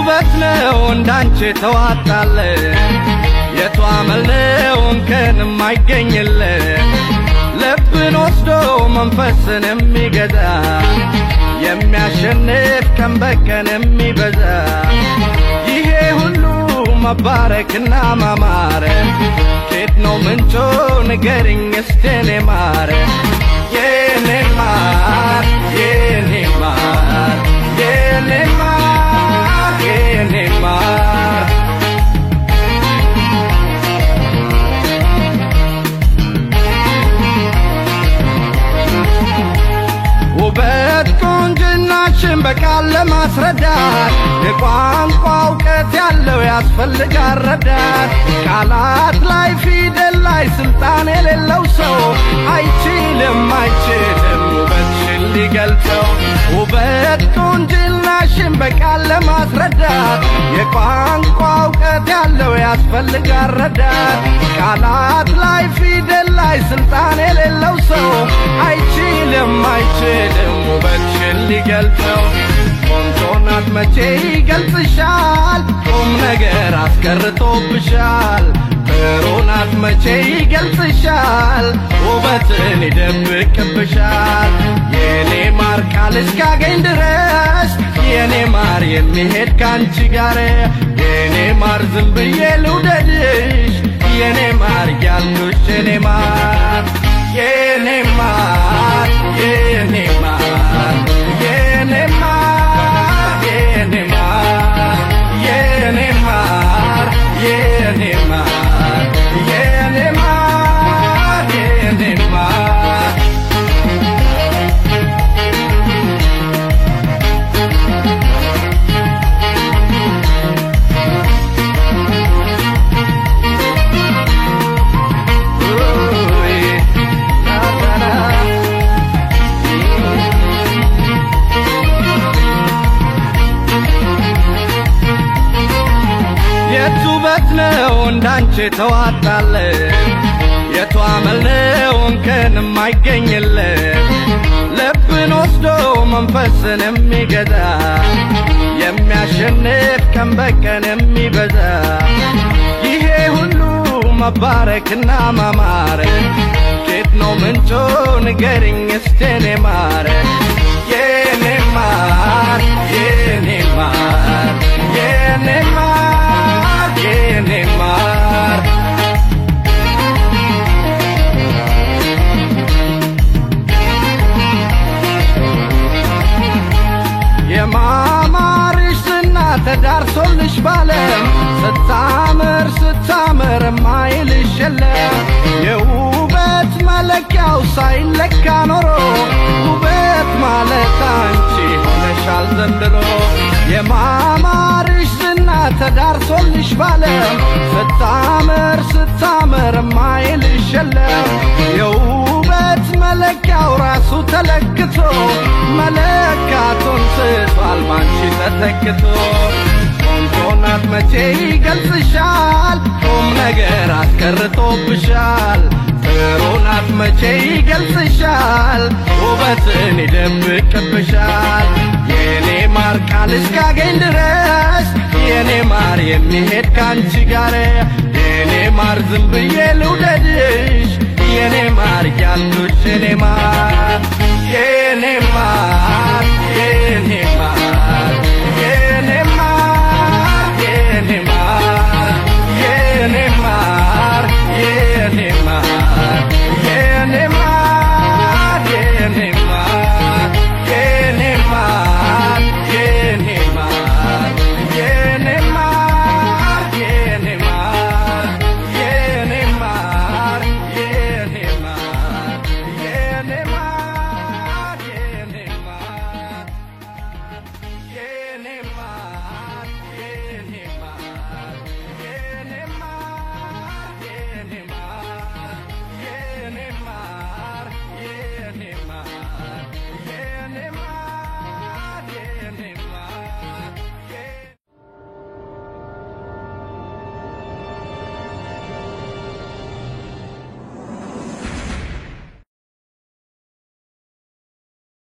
ውበት ነው እንዳንቺ ተዋጣለ የቷ መልነው እንከን የማይገኝለ ልብን ወስዶ መንፈስን የሚገዛ የሚያሸንፍ ቀን በቀን የሚበዛ ይሄ ሁሉ መባረክና ማማር ከየት ነው ምንጩ ንገሪኝ እስቲ የኔ ማር የኔ ማር የኔ ማር የኔ ማር የኔ ማር ውበት ቁንጅናሽን በቃል ለማስረዳት የቋንቋ እውቀት ያለው ያስፈልጋል ረዳት ቃላት ላይ ፊደል ላይ ስልጣን የሌለው ሰው አይችልም ውበትሽን ሊገልጸው ውበት ቁንጅናሽን በቃል ለማስረዳት የቋንቋ እውቀት ያለው ያስፈልጋል ረዳት ቃላት ላይ ፊደል ላይ ስልጣን የሌለው ሰው አይችልም ውበትሽን ሊገልጸው ቆንጆ ናት መቼ ይገልጽሻል ቁም ነገር አስቀርቶብሻል ጥሩ ናት መቼ ይገልጽሻል ውበትን ይደብቅብሻል የኔ ማር ቃል እስካገኝ ድረስ የኔ ማር የሚሄድ ካንቺ ጋር የኔ ማር ዝም ብዬ ልውደድሽ የኔ ማር ያልኩሽ የኔ ማር የኔ ማር የኔ ማር የኔ ማር የኔ ማር የኔ ማር የኔ ማር የኔ ማር የኔ ማር የቱበት ነው እንዳንቺ ተዋጣለ የቷ መልነው እንከን የማይገኝለ ልብን ወስዶ መንፈስን የሚገዛ የሚያሸንፍ ቀን በቀን የሚበዛ ይሄ ሁሉ መባረክና ማማር ከየት ነው ምንጩ ንገሪኝ እስቲ የኔ ማር የኔ ማር የኔ ማር የኔ ማር የኔ ማር የማማርሽ ዝና ተዳርሶልሽ ባለም ስታምር ማይልሽ የለም የውበት መለኪያው ሳይለካ ኖሮ ውበት ማለት አንቺ ሆነሻል ዘንድሮ የማማርሽ ዝና ተዳርሶልሽ ባለም ስታምር ማይልሽ የለም የውበት መለኪያው ራሱ ተለክቶ መለካቱን ስቷል ባንቺ ተተክቶ ቆንጆ ናት መቼ ይገልጽሻል ቁም ነገር አስቀርቶብሻል ጥሩ ናት መቼ ይገልጽሻል ውበትን ይደብቅብሻል የኔ ማር ቃል እስካገኝ ድረስ የኔ ማር የሚሄድ ካንቺ ጋር የኔ ማር ዝም ብዬ ልውደድሽ የኔ ማር ያልኩሽ የኔ ማር የኔ